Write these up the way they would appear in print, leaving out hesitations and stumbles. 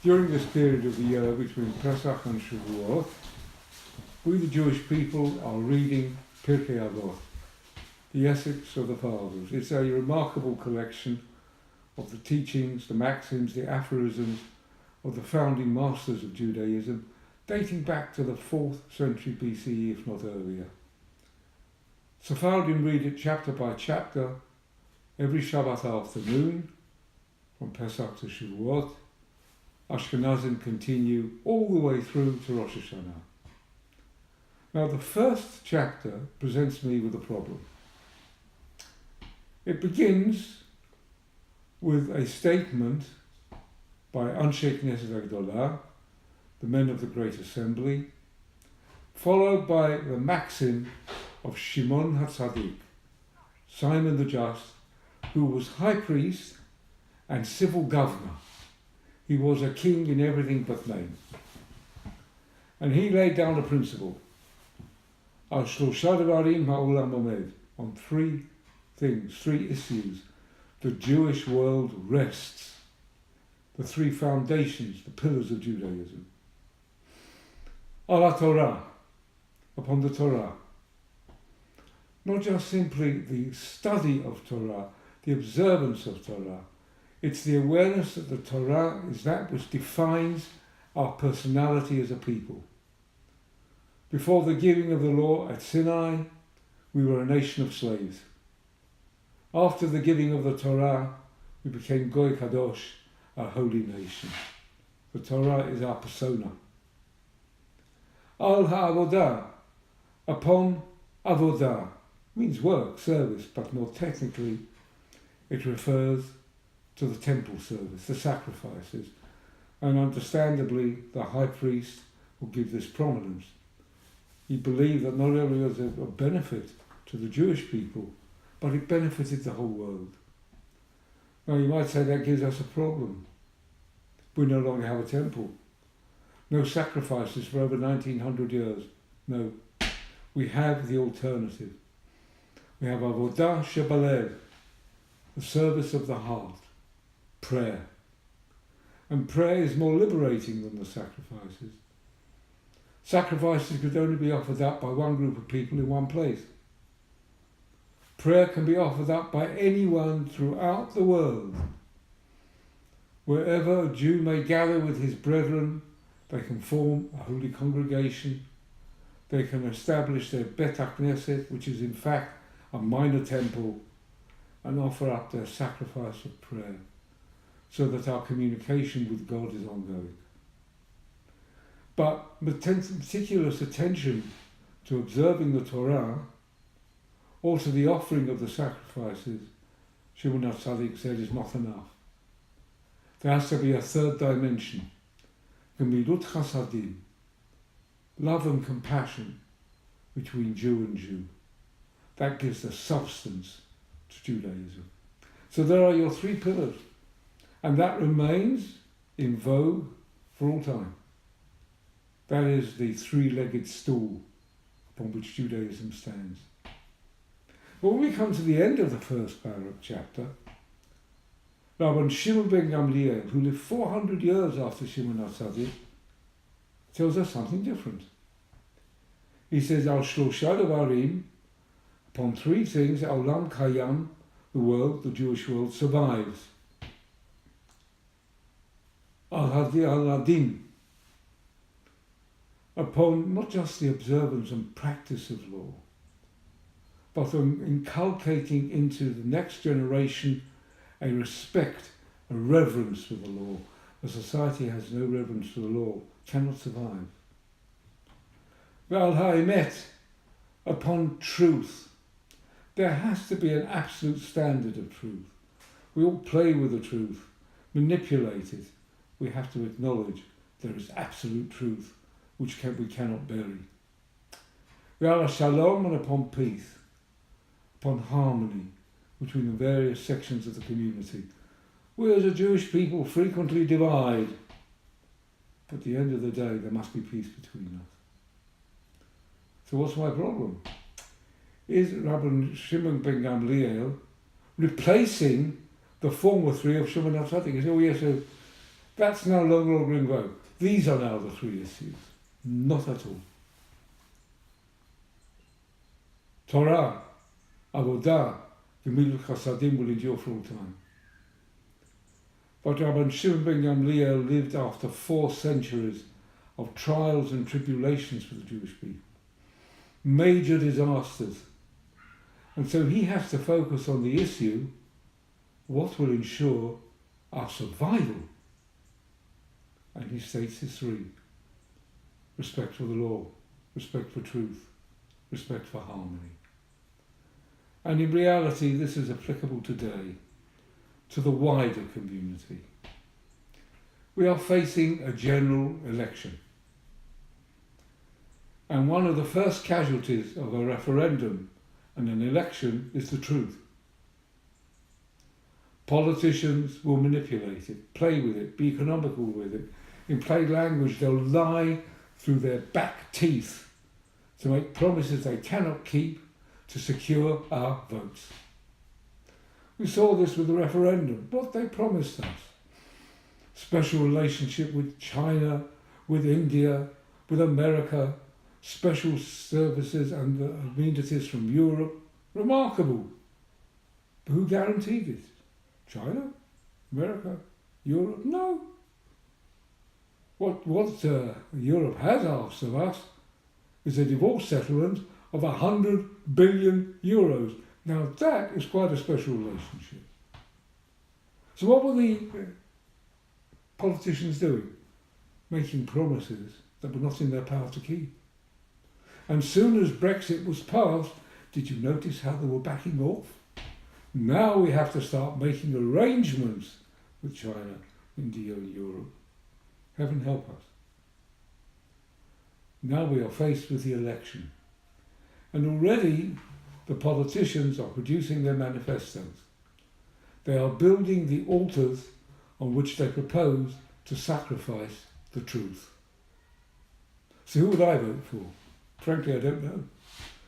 During this period of the year between Pesach and Shavuot, we the Jewish people are reading Pirkei Avot, the Ethics of the Fathers. It's a remarkable collection of the teachings, the maxims, the aphorisms of the founding masters of Judaism, dating back to the 4th century BCE, if not earlier. Sephardim read it chapter by chapter every Shabbat afternoon, from Pesach to Shavuot. Ashkenazim continue all the way through to Rosh Hashanah. Now, the first chapter presents me with a problem. It begins with a statement by Anshe Knesset Agdolah, the men of the Great Assembly, followed by the maxim of Shimon HaTzadik, Simon the Just, who was high priest and civil governor. He was a king in everything but name. And he laid down a principle, Al Shlosha Devarim Ha'olam Omed, on three things, three issues. The Jewish world rests. The three foundations, the pillars of Judaism. Ala Torah, upon the Torah. Not just simply the study of Torah, the observance of Torah. It's the awareness that the Torah is that which defines our personality as a people. Before the giving of the law at Sinai, we were a nation of slaves. After the giving of the Torah, we became Goy Kadosh, a holy nation. The Torah is our persona. Al ha'avodah, upon avodah, means work, service, but more technically, it refers to the temple service, the sacrifices, and understandably, the high priest will give this prominence. He believed that not only was it a benefit to the Jewish people, but it benefited the whole world. Now you might say that gives us a problem. We no longer have a temple. No sacrifices for over 1900 years. No, we have the alternative. We have Avodah Shebalev, the service of the heart, prayer. And prayer is more liberating than the sacrifices. Sacrifices could only be offered up by one group of people in one place. Prayer can be offered up by anyone throughout the world. Wherever a Jew may gather with his brethren, they can form a holy congregation. They can establish their Bet HaKnesset, which is in fact a minor temple, and offer up their sacrifice of prayer, so that our communication with God is ongoing. But meticulous attention to observing the Torah, or to the offering of the sacrifices, Shimon HaTzadik said, is not enough. There has to be a third dimension, Gemilut Chasadim, love and compassion between Jew and Jew. That gives the substance to Judaism. So there are your three pillars, and that remains in vogue for all time. That is the three-legged stool upon which Judaism stands. But when we come to the end of the first chapter, Rabban Shimon ben Gamliel, who lived 400 years after Shimon HaTzadik, tells us something different. He says, Al Shlosha Devarim, upon three things, Olam Kayam, the world, the Jewish world, survives. Al Hadin, upon not just the observance and practice of law, but on inculcating into the next generation a respect, a reverence for the law. A society has no reverence for the law cannot survive. Ve'al ha'emet, upon truth. There has to be an absolute standard of truth. We all play with the truth, manipulate it. We have to acknowledge there is absolute truth, which we cannot bury. Ve'al shalom, and upon peace, upon harmony between the various sections of the community. We as a Jewish people frequently divide, but at the end of the day there must be peace between us. So what's my problem? Is Rabban Shimon ben Gamliel replacing the former three of Shimon HaTzadik? He said, oh yes, That's no longer in vogue. These are now the three issues. Not at all. Torah, Avodah, Gemilut Chasadim will endure for all time. But Rabban Shimon ben Gamliel lived after 4 centuries of trials and tribulations for the Jewish people. Major disasters. And so he has to focus on the issue, what will ensure our survival? And he states his 3. Respect for the law, respect for truth, respect for harmony. And in reality, this is applicable today to the wider community. We are facing a general election. And one of the first casualties of a referendum and an election is the truth. Politicians will manipulate it, play with it, be economical with it. In plain language, they'll lie through their back teeth to make promises they cannot keep to secure our votes. We saw this with the referendum, what they promised us. Special relationship with China, with India, with America, special services and amenities from Europe. Remarkable. But who guaranteed it? China? America? Europe? No. What Europe has asked of us is a divorce settlement of 100 billion euros. Now that is quite a special relationship. So what were the politicians doing? Making promises that were not in their power to keep. And soon as Brexit was passed, did you notice how they were backing off? Now we have to start making arrangements with China, India and Europe. Heaven help us. Now we are faced with the election. And already the politicians are producing their manifestos. They are building the altars on which they propose to sacrifice the truth. So who would I vote for? Frankly, I don't know.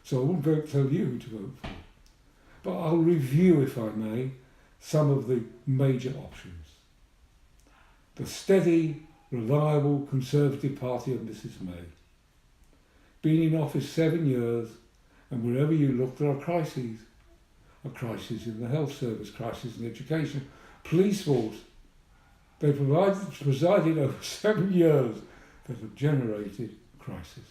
So I won't tell you who to vote for. But I'll review, if I may, some of the major options. The steady, reliable Conservative Party of Mrs May. Been in office 7 years, and wherever you look there are crises. A crisis in the health service, crisis in education, police force. They presided over 7 years that have generated crisis.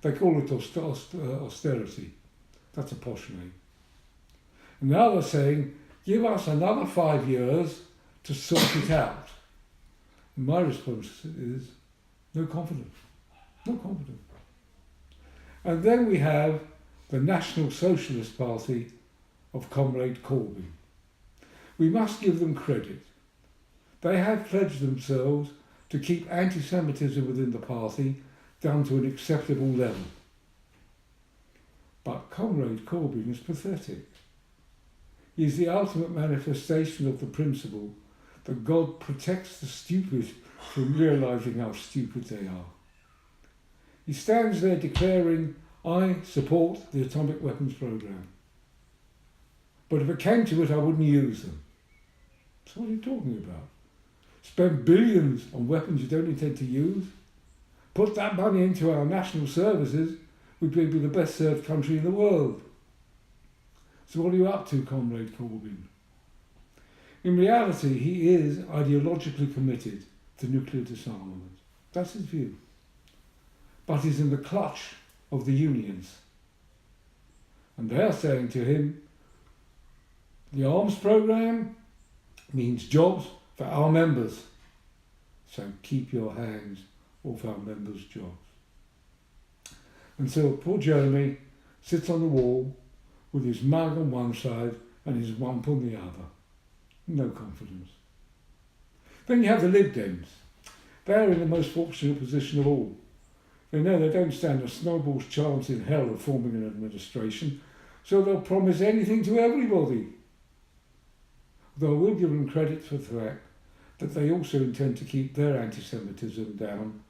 They call it austerity. That's a posh name. And now they're saying, give us another 5 years to sort it out. And my response is, no confidence. No confidence. And then we have the National Socialist Party of Comrade Corbyn. We must give them credit. They have pledged themselves to keep anti-Semitism within the party down to an acceptable level. But Comrade Corbyn is pathetic. He is the ultimate manifestation of the principle that God protects the stupid from realising how stupid they are. He stands there declaring, I support the atomic weapons programme. But if it came to it, I wouldn't use them. So what are you talking about? Spend billions on weapons you don't intend to use? Put that money into our national services, we'd be the best served country in the world. So what are you up to, Comrade Corbyn? In reality, he is ideologically committed to nuclear disarmament. That's his view. But he's in the clutch of the unions. And they're saying to him, the arms programme means jobs for our members. So keep your hands off our members' jobs. And so poor Jeremy sits on the wall with his mug on one side and his wump on the other. No confidence. Then you have the Lib Dems. They're in the most fortunate position of all. They know they don't stand a snowball's chance in hell of forming an administration, so they'll promise anything to everybody. Though I will give them credit for the fact that they also intend to keep their anti-Semitism down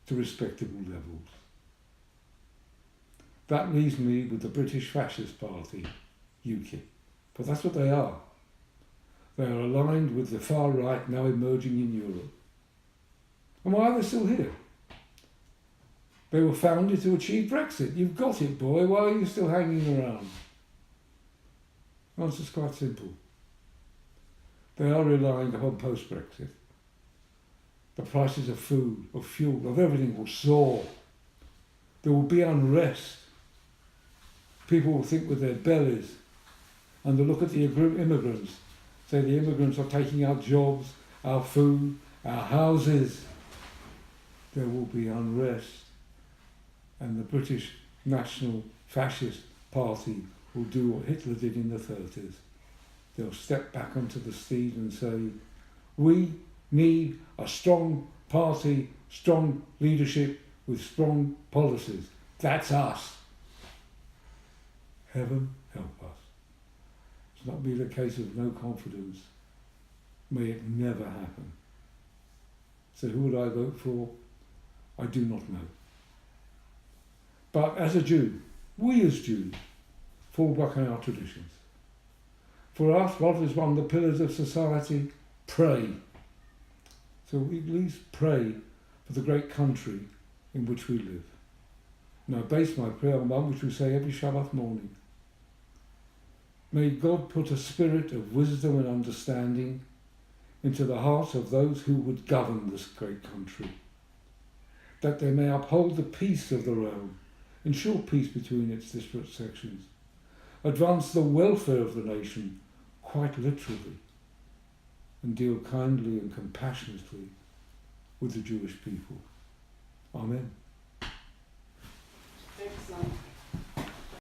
to respectable levels. That leaves me with the British Fascist Party, UKIP. But that's what they are. They are aligned with the far right now emerging in Europe. And why are they still here? They were founded to achieve Brexit. You've got it, boy. Why are you still hanging around? The answer's quite simple. They are relying upon post-Brexit. The prices of food, of fuel, of everything will soar. There will be unrest. People will think with their bellies, and they'll look at the immigrants, say the immigrants are taking our jobs, our food, our houses. There will be unrest, and the British National Fascist Party will do what Hitler did in the 30s. They'll step back onto the steed and say, we need a strong party, strong leadership with strong policies. That's us. Heaven help us. It's not be the case of no confidence. May it never happen. So who would I vote for? I do not know. But as a Jew, we as Jews fall back on our traditions. For us, what is one of the pillars of society? Pray. So we at least pray for the great country in which we live. And I base my prayer on one which we say every Shabbat morning. May God put a spirit of wisdom and understanding into the hearts of those who would govern this great country, that they may uphold the peace of the realm, ensure peace between its disparate sections, advance the welfare of the nation, quite literally, and deal kindly and compassionately with the Jewish people. Amen.